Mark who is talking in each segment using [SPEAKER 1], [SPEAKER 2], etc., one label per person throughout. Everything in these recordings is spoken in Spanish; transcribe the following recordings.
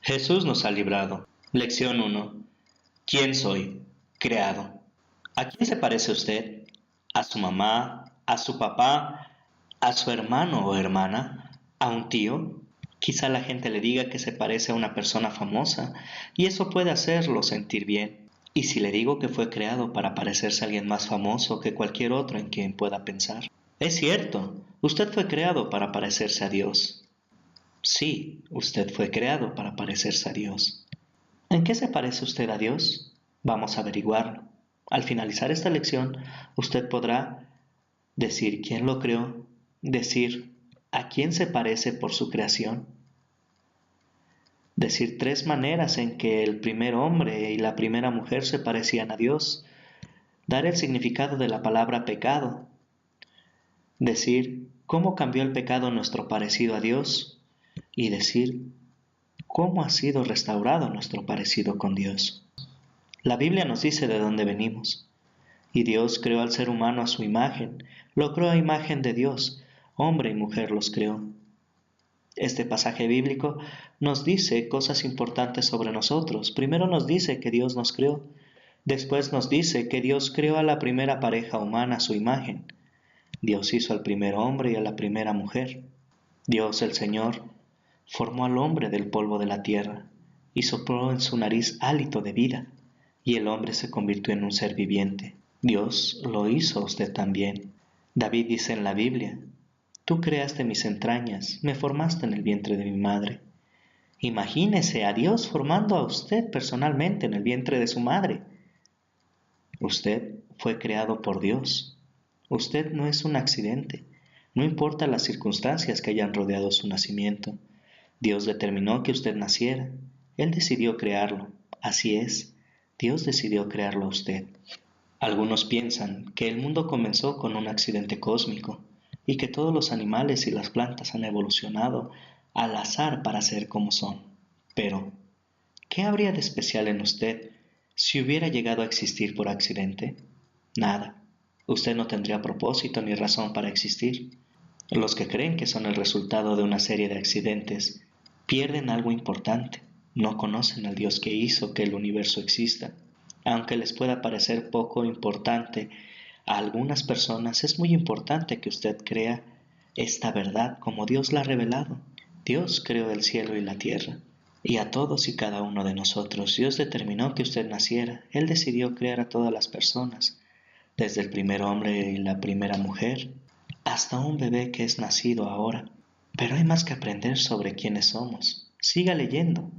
[SPEAKER 1] Jesús nos ha librado. Lección 1. ¿Quién soy? Creado. ¿A quién se parece usted? ¿A su mamá? ¿A su papá? ¿A su hermano o hermana? ¿A un tío? Quizá la gente le diga que se parece a una persona famosa y eso puede hacerlo sentir bien. ¿Y si le digo que fue creado para parecerse a alguien más famoso que cualquier otro en quien pueda pensar? Es cierto, usted fue creado para parecerse a Dios. Sí, usted fue creado para parecerse a Dios. ¿En qué se parece usted a Dios? Vamos a averiguarlo. Al finalizar esta lección, usted podrá decir quién lo creó, decir a quién se parece por su creación, decir 3 maneras en que el primer hombre y la primera mujer se parecían a Dios, dar el significado de la palabra pecado, decir cómo cambió el pecado nuestro parecido a Dios y decir cómo ha sido restaurado nuestro parecido con Dios. La Biblia nos dice de dónde venimos. Y Dios creó al ser humano a su imagen, lo creó a imagen de Dios, hombre y mujer los creó. Este pasaje bíblico nos dice cosas importantes sobre nosotros. Primero nos dice que Dios nos creó, después nos dice que Dios creó a la primera pareja humana a su imagen. Dios hizo al primer hombre y a la primera mujer. Dios el Señor formó al hombre del polvo de la tierra y sopló en su nariz hálito de vida, y el hombre se convirtió en un ser viviente. Dios lo hizo a usted también. David dice en la Biblia, tú creaste mis entrañas, me formaste en el vientre de mi madre. Imagínese a Dios formando a usted personalmente en el vientre de su madre. Usted fue creado por Dios. Usted no es un accidente. No importa las circunstancias que hayan rodeado su nacimiento. Dios determinó que usted naciera. Él decidió crearlo. Así es. Dios decidió crearlo a usted. Algunos piensan que el mundo comenzó con un accidente cósmico y que todos los animales y las plantas han evolucionado al azar para ser como son. Pero, ¿qué habría de especial en usted si hubiera llegado a existir por accidente? Nada. Usted no tendría propósito ni razón para existir. Los que creen que son el resultado de una serie de accidentes pierden algo importante. No conocen al Dios que hizo que el universo exista. Aunque les pueda parecer poco importante a algunas personas, es muy importante que usted crea esta verdad como Dios la ha revelado. Dios creó el cielo y la tierra, y a todos y cada uno de nosotros. Dios determinó que usted naciera. Él decidió crear a todas las personas, desde el primer hombre y la primera mujer, hasta un bebé que es nacido ahora. Pero hay más que aprender sobre quiénes somos. Siga leyendo.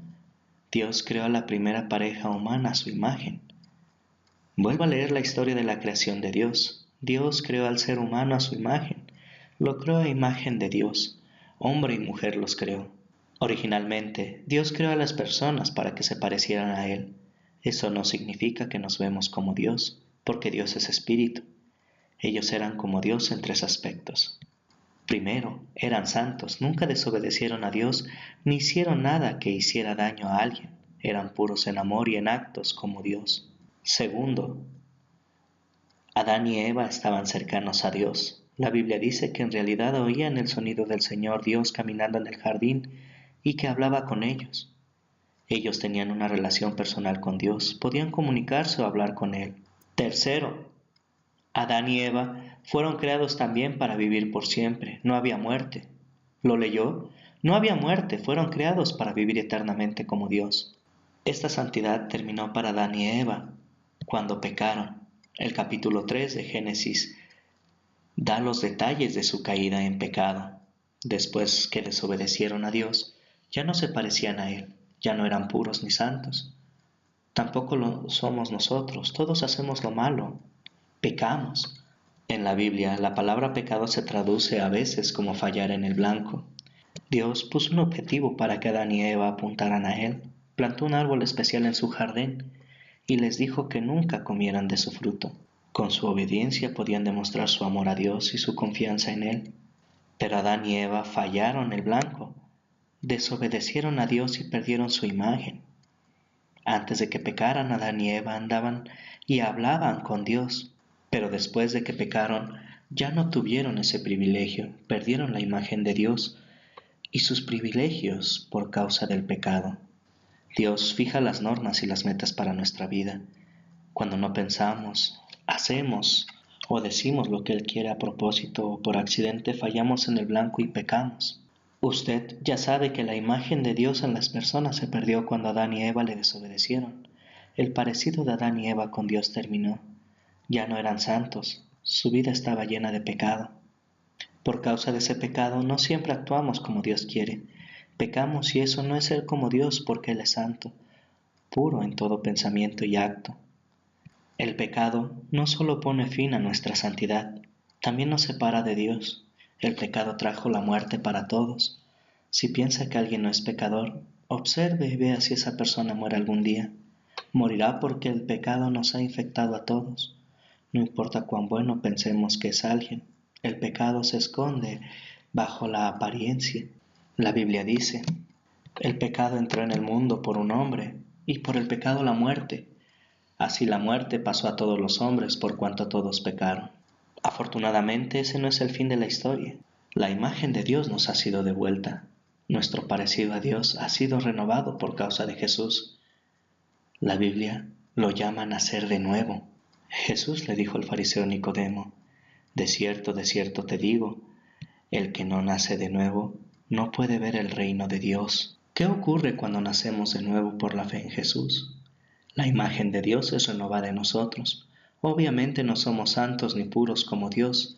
[SPEAKER 1] Dios creó a la primera pareja humana a su imagen. Vuelva a leer la historia de la creación de Dios. Dios creó al ser humano a su imagen. Lo creó a imagen de Dios. Hombre y mujer los creó. Originalmente, Dios creó a las personas para que se parecieran a Él. Eso no significa que nos vemos como Dios, porque Dios es espíritu. Ellos eran como Dios en 3 aspectos. Primero, eran santos, nunca desobedecieron a Dios ni hicieron nada que hiciera daño a alguien. Eran puros en amor y en actos como Dios. Segundo, Adán y Eva estaban cercanos a Dios. La Biblia dice que en realidad oían el sonido del Señor Dios caminando en el jardín y que hablaba con ellos. Ellos tenían una relación personal con Dios, podían comunicarse o hablar con Él. Tercero, Adán y Eva fueron creados también para vivir por siempre, no había muerte. ¿Lo leyó? No había muerte, fueron creados para vivir eternamente como Dios. Esta santidad terminó para Adán y Eva cuando pecaron. El capítulo 3 de Génesis da los detalles de su caída en pecado. Después que desobedecieron a Dios, ya no se parecían a Él, ya no eran puros ni santos. Tampoco lo somos nosotros, todos hacemos lo malo, pecamos. En la Biblia, la palabra pecado se traduce a veces como fallar en el blanco. Dios puso un objetivo para que Adán y Eva apuntaran a Él. Plantó un árbol especial en su jardín y les dijo que nunca comieran de su fruto. Con su obediencia podían demostrar su amor a Dios y su confianza en Él. Pero Adán y Eva fallaron el blanco, desobedecieron a Dios y perdieron su imagen. Antes de que pecaran, Adán y Eva andaban y hablaban con Dios, pero después de que pecaron, ya no tuvieron ese privilegio, perdieron la imagen de Dios y sus privilegios por causa del pecado. Dios fija las normas y las metas para nuestra vida. Cuando no pensamos, hacemos o decimos lo que Él quiere a propósito o por accidente fallamos en el blanco y pecamos. Usted ya sabe que la imagen de Dios en las personas se perdió cuando Adán y Eva le desobedecieron. El parecido de Adán y Eva con Dios terminó. Ya no eran santos, su vida estaba llena de pecado. Por causa de ese pecado no siempre actuamos como Dios quiere. Pecamos y eso no es ser como Dios porque Él es santo, puro en todo pensamiento y acto. El pecado no solo pone fin a nuestra santidad, también nos separa de Dios. El pecado trajo la muerte para todos. Si piensa que alguien no es pecador, observe y vea si esa persona muere algún día. Morirá porque el pecado nos ha infectado a todos. No importa cuán bueno pensemos que es alguien, el pecado se esconde bajo la apariencia. La Biblia dice, el pecado entró en el mundo por un hombre, y por el pecado la muerte. Así la muerte pasó a todos los hombres por cuanto todos pecaron. Afortunadamente ese no es el fin de la historia. La imagen de Dios nos ha sido devuelta. Nuestro parecido a Dios ha sido renovado por causa de Jesús. La Biblia lo llama nacer de nuevo. Jesús le dijo al fariseo Nicodemo, de cierto te digo, el que no nace de nuevo no puede ver el reino de Dios. ¿Qué ocurre cuando nacemos de nuevo por la fe en Jesús? La imagen de Dios es renovada en nosotros. Obviamente no somos santos ni puros como Dios.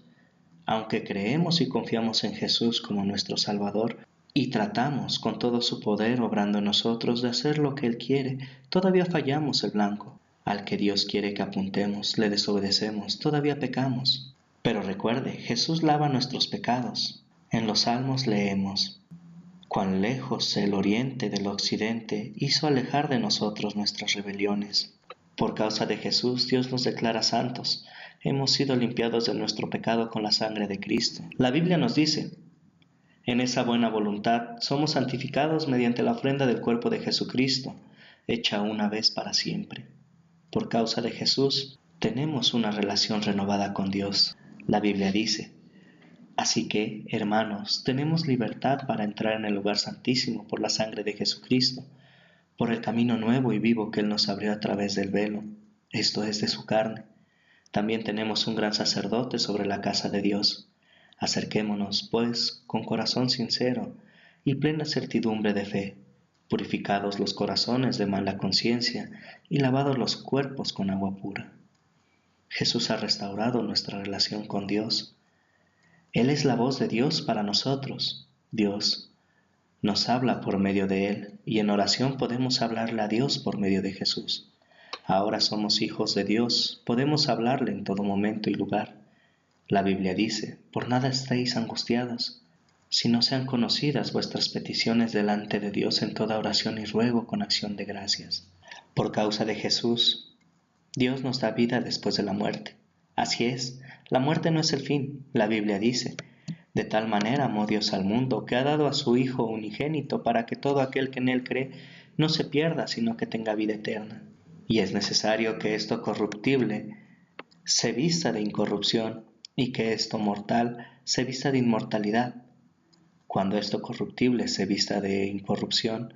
[SPEAKER 1] Aunque creemos y confiamos en Jesús como nuestro Salvador y tratamos con todo su poder obrando en nosotros de hacer lo que Él quiere, todavía fallamos el blanco. Al que Dios quiere que apuntemos, le desobedecemos, todavía pecamos. Pero recuerde, Jesús lava nuestros pecados. En los Salmos leemos, cuán lejos el oriente del occidente hizo alejar de nosotros nuestras rebeliones. Por causa de Jesús, Dios nos declara santos. Hemos sido limpiados de nuestro pecado con la sangre de Cristo. La Biblia nos dice, en esa buena voluntad somos santificados mediante la ofrenda del cuerpo de Jesucristo, hecha una vez para siempre. Por causa de Jesús, tenemos una relación renovada con Dios. La Biblia dice, así que, hermanos, tenemos libertad para entrar en el lugar santísimo por la sangre de Jesucristo, por el camino nuevo y vivo que Él nos abrió a través del velo, esto es de su carne. También tenemos un gran sacerdote sobre la casa de Dios. Acerquémonos, pues, con corazón sincero y plena certidumbre de fe, purificados los corazones de mala conciencia y lavados los cuerpos con agua pura. Jesús ha restaurado nuestra relación con Dios. Él es la voz de Dios para nosotros. Dios nos habla por medio de Él y en oración podemos hablarle a Dios por medio de Jesús. Ahora somos hijos de Dios, podemos hablarle en todo momento y lugar. La Biblia dice, por nada estéis angustiados, sino sean conocidas vuestras peticiones delante de Dios en toda oración y ruego con acción de gracias. Por causa de Jesús, Dios nos da vida después de la muerte. Así es, la muerte no es el fin. La Biblia dice, de tal manera amó Dios al mundo que ha dado a su Hijo unigénito para que todo aquel que en Él cree no se pierda, sino que tenga vida eterna. Y es necesario que esto corruptible se vista de incorrupción y que esto mortal se vista de inmortalidad. Cuando esto corruptible se vista de incorrupción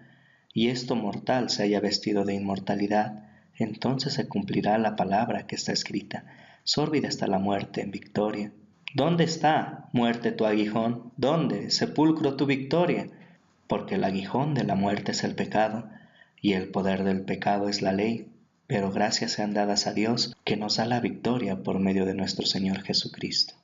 [SPEAKER 1] y esto mortal se haya vestido de inmortalidad, entonces se cumplirá la palabra que está escrita, sórbida hasta la muerte en victoria. ¿Dónde está, muerte, tu aguijón? ¿Dónde, sepulcro, tu victoria? Porque el aguijón de la muerte es el pecado, y el poder del pecado es la ley. Pero gracias sean dadas a Dios, que nos da la victoria por medio de nuestro Señor Jesucristo.